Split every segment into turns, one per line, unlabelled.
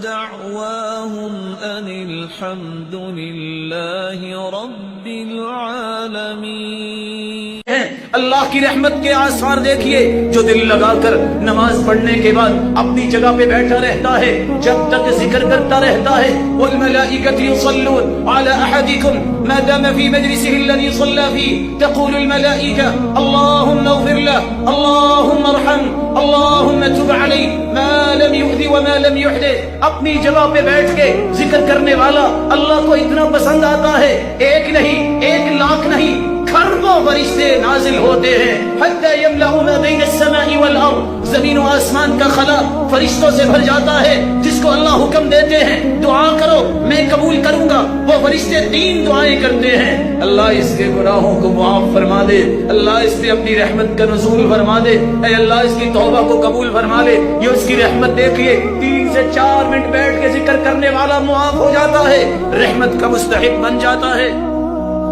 دعواهم أن الحمد لله رب العالمين.
اللہ کی رحمت کے آثار دیکھیے. جو دل لگا کر نماز پڑھنے کے بعد اپنی جگہ پہ بیٹھا رہتا ہے جب تک ذکر کرتا رہتا ہے. والملائکۃ یصلون علی احدکم ما دام فی مجلسه الذی صلی فیہ. تقول الملائکہ اللهم اغفر له اللهم ارحم اللهم تب علیہ ما لم یؤذ وما لم یحدث. اپنی جگہ پہ بیٹھ کے ذکر کرنے والا اللہ کو اتنا پسند آتا ہے. ایک نہیں، 1,00,000 نہیں، کھربوں فرشتے نازل ہوتے ہیں. حتی یملأ ما بین السماء والارض. زمین و آسمان کا خلا فرشتوں سے بھر جاتا ہے. جس کو اللہ حکم دیتے ہیں دعا کرو میں قبول کروں گا، وہ فرشتے 3 دعائیں کرتے ہیں. اللہ اس کے گناہوں کو معاف فرما دے، اللہ اس پہ اپنی رحمت کا نزول فرما دے، اے اللہ اس کی توبہ کو قبول فرما لے. یہ اس کی رحمت دیکھیے، 3 سے 4 منٹ بیٹھ کے ذکر کرنے والا معاف ہو جاتا ہے، رحمت کا مستحق بن جاتا ہے.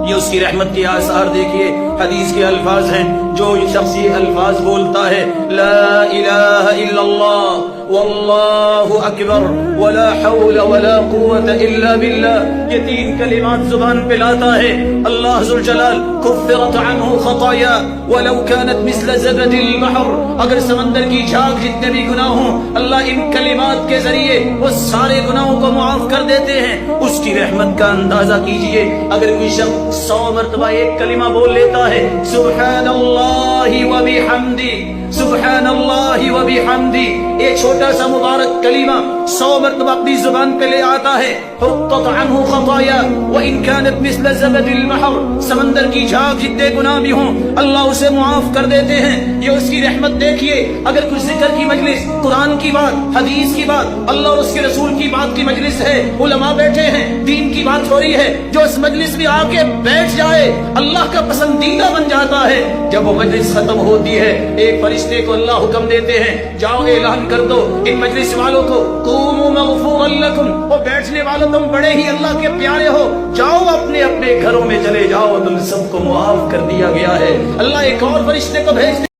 یہ اس کی رحمت کے آثار دیکھیے. حدیث کے الفاظ ہیں، جو شخص یہ الفاظ بولتا ہے لا الہ الا اللہ واللہ اکبر ولا حول ولا قوة الا باللہ، یہ 3 کلمات زبان پہ لاتا ہے، اللہ ذوالجلال کفرت عنہ خطایا ولو كانت مثل زبد البحر. اگر سمندر کی جھاگ جتنے بھی گناہ ہوں اللہ ان کلمات کے ذریعے وہ سارے گناہوں کو معاف کر دیتے ہیں. اس کی رحمت کا اندازہ کیجئے. اگر کوئی شخص 100 مرتبہ ایک کلمہ بول لیتا ہے سبحان اللہ وبحمدہ سبحان اللہ وبحمدہ، ایک چھوٹا سا مبارک کلمہ 100 مرتبہ اپنی زبان پہ لے آتا ہے، حطت عنہ خطایا وان كانت مثل زبد البحر، سمندر کی جھاگ جتنے گناہ بھی ہوں اللہ اسے معاف کر دیتے ہیں. یہ اس کی رحمت دیکھیے. اگر کچھ ذکر کی مجلس، قرآن کی بات، حدیث کی بات، اللہ اور اس کے رسول کی بات کی مجلس ہے، علماء بیٹھے ہیں، دین کی بات ہو رہی ہے، جو اس مجلس میں آ کے بیٹھ جائے اللہ کا پسندیدہ بن جاتا ہے. جب وہ مجلس ختم ہوتی ہے ایک فرشتے کو اللہ حکم دیتے ہیں جاؤ اعلان کر دو ان مجلس والوں کو قوموا مغفورا لکم، وہ بیٹھنے والوں تم بڑے ہی اللہ کے پیارے ہو، جاؤ اپنے اپنے گھروں میں چلے جاؤ، تم سب کو معاف کر دیا گیا ہے. اللہ ایک اور فرشتے کو بھیج